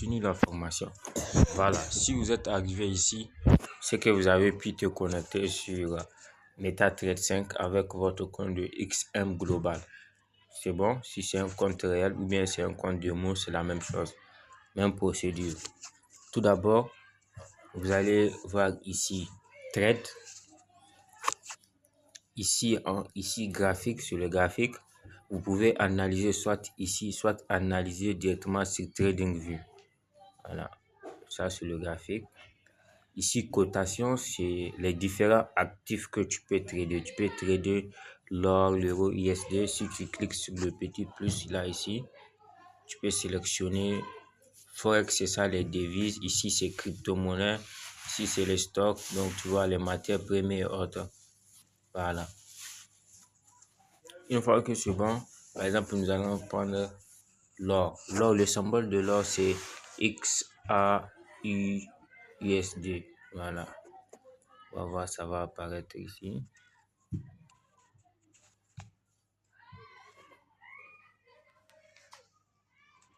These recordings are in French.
continue la formation. Voilà, si vous êtes arrivé ici, c'est que vous avez pu te connecter sur MetaTrader 5 avec votre compte de XM Global. C'est bon, si c'est un compte réel ou bien c'est un compte démo, c'est la même chose. Même procédure. Tout d'abord, vous allez voir ici Trade. Ici, graphique, sur le graphique, vous pouvez analyser soit ici, soit analyser directement sur TradingView. Voilà, ça c'est le graphique. Ici, cotation, c'est les différents actifs que tu peux trader. Tu peux trader l'or, l'euro, USD. Si tu cliques sur le petit plus là, ici, tu peux sélectionner Forex, c'est ça les devises. Ici, c'est crypto-monnaie. Ici, c'est les stocks. Donc, tu vois les matières premières et autres. Voilà. Une fois que c'est bon, par exemple, nous allons prendre l'or. L'or, le symbole de l'or, c'est XAUUSD. Voilà. On va voir, ça va apparaître ici.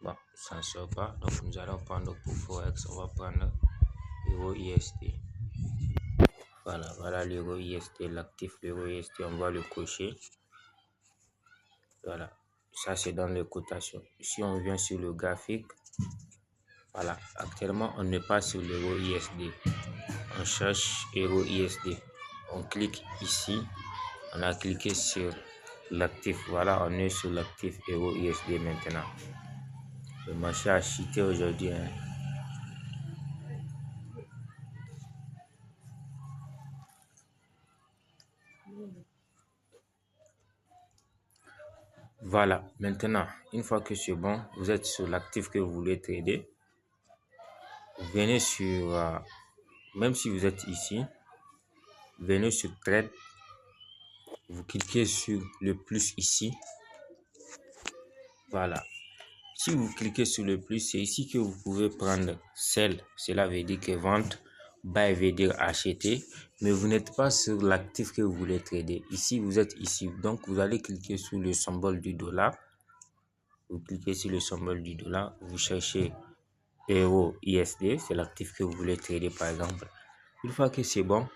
Bon, ça ne sort pas. Donc, nous allons prendre pour Forex, on va prendre l'euro USD. Voilà l'euro USD, l'actif l'euro USD, on va le cocher. Voilà, ça c'est dans les cotations. Si on vient sur le graphique, voilà, actuellement on n'est pas sur l'euro USD. On cherche euro USD. On clique ici, on a cliqué sur l'actif. Voilà, on est sur l'actif euro USD maintenant. Le marché a chuté aujourd'hui. Voilà, maintenant, une fois que c'est bon, vous êtes sur l'actif que vous voulez trader. Vous venez sur, même si vous êtes ici, venez sur Trade. Vous cliquez sur le plus ici. Voilà. Si vous cliquez sur le plus, c'est ici que vous pouvez prendre sell. Cela veut dire que vente. Buy veut dire acheter. Mais vous n'êtes pas sur l'actif que vous voulez trader. Ici, vous êtes ici. Donc, vous allez cliquer sur le symbole du dollar. Vous cliquez sur le symbole du dollar. Vous cherchez euro USD. C'est l'actif que vous voulez trader, par exemple. Une fois que c'est bon,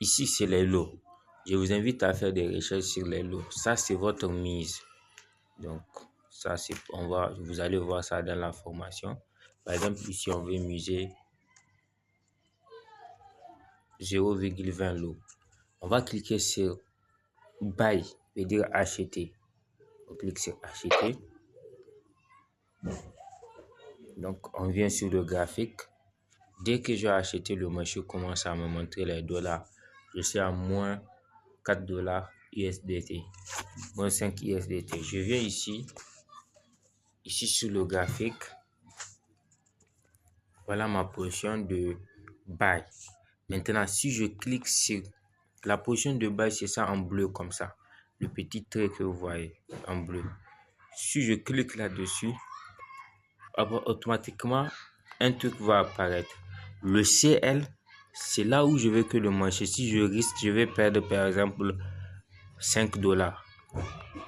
ici, c'est les lots. Je vous invite à faire des recherches sur les lots. Ça, c'est votre mise. Donc, ça, c'est, vous allez voir ça dans la formation. Par exemple, ici, on veut miser 0,20 lots. On va cliquer sur Buy, veut dire acheter. On clique sur acheter. Donc, on vient sur le graphique. Dès que j'ai acheté, le marché commence à me montrer les dollars. Je suis à moins 4 dollars USDT, moins 5 USDT. Je viens ici sur le graphique. Voilà ma position de buy. Maintenant, si je clique sur la position de buy, c'est ça en bleu comme ça. Le petit trait que vous voyez en bleu. Si je clique là-dessus, automatiquement, un truc va apparaître. Le CL, c'est là où je veux que le marché, si je risque, je vais perdre par exemple 5 dollars.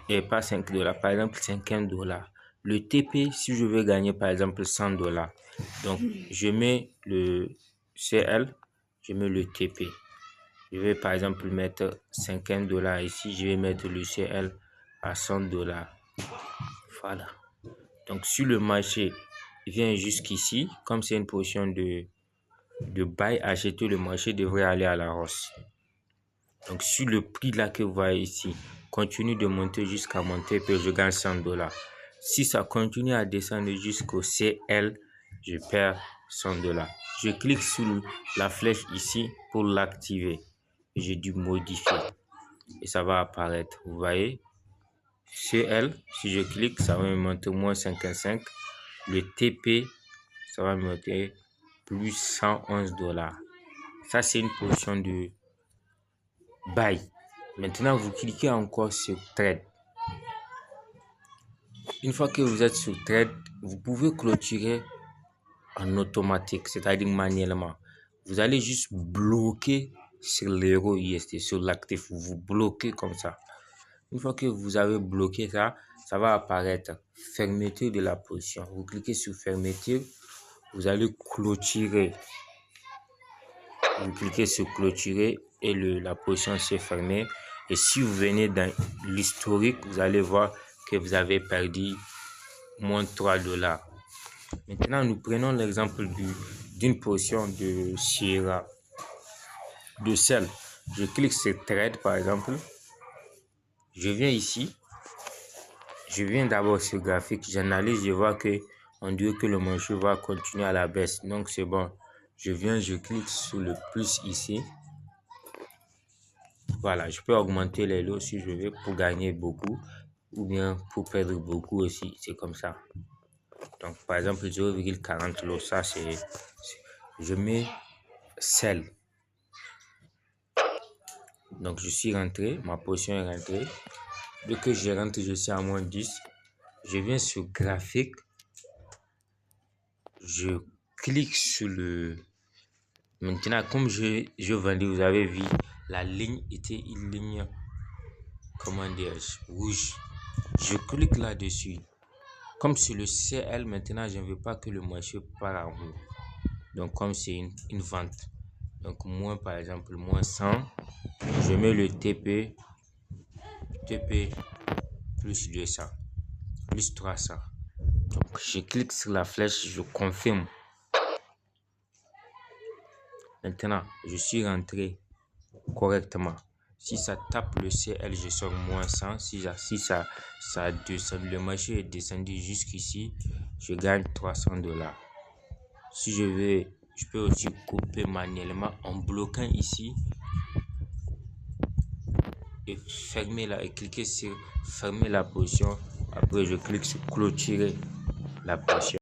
Et pas 5 dollars, par exemple 50 dollars. Le TP, si je veux gagner par exemple 100 dollars. Donc, je mets le CL, je mets le TP. Je vais par exemple mettre 50 dollars ici. Je vais mettre le CL à 100 dollars. Voilà. Donc, si le marché vient jusqu'ici, comme c'est une position de buy, acheter, le marché devrait aller à la hausse. Donc, si le prix là que vous voyez ici continue de monter jusqu'à monter, puis je gagne 100 dollars. Si ça continue à descendre jusqu'au CL, je perds 100 dollars. Je clique sur la flèche ici pour l'activer. J'ai dû modifier et ça va apparaître. Vous voyez, CL, si je clique, ça va me monter moins 55. Le TP, ça va me monter plus 111 dollars. Ça, c'est une position de buy. Maintenant, vous cliquez encore sur Trade. Une fois que vous êtes sur Trade, vous pouvez clôturer en automatique, c'est-à-dire manuellement. Vous allez juste bloquer sur l'euro USD, sur l'actif. Vous bloquez comme ça. Une fois que vous avez bloqué ça, ça va apparaître fermeture de la position. Vous cliquez sur fermeture. vous allez clôturer. Vous cliquez sur clôturer et la position s'est fermée. Et si vous venez dans l'historique, vous allez voir que vous avez perdu moins 3 $. Maintenant, nous prenons l'exemple d'une position de Sierra, de sel. Je clique sur Trade par exemple. Je viens ici. Je viens d'abord sur graphique. J'analyse, je vois que on dirait que le marché va continuer à la baisse. Donc c'est bon. Je viens, je clique sur le plus ici. Voilà, je peux augmenter les lots si je veux pour gagner beaucoup ou bien pour perdre beaucoup aussi. C'est comme ça. Donc, par exemple, 0,40 lots, ça c'est... Je mets sell. Donc, je suis rentré, ma position est rentrée. Dès que je rentre, je suis à moins 10. Je viens sur graphique. Je clique sur le... Maintenant, comme je vendais, vous avez vu, la ligne était une ligne, comment dire, rouge. Je clique là-dessus. Comme sur le CL, maintenant, je ne veux pas que le marché part en haut. Donc, comme c'est une vente. Donc, moins, par exemple, moins 100. Je mets le TP plus 200, plus 300. Donc, je clique sur la flèche, je confirme. Maintenant, je suis rentré correctement. Si ça tape le CL, je sors moins 100. Si ça descend, le marché est descendu jusqu'ici, je gagne 300 $. Si je veux, je peux aussi couper manuellement en bloquant ici et fermer là et cliquer sur fermer la position. Après, je clique sur clôturer la position.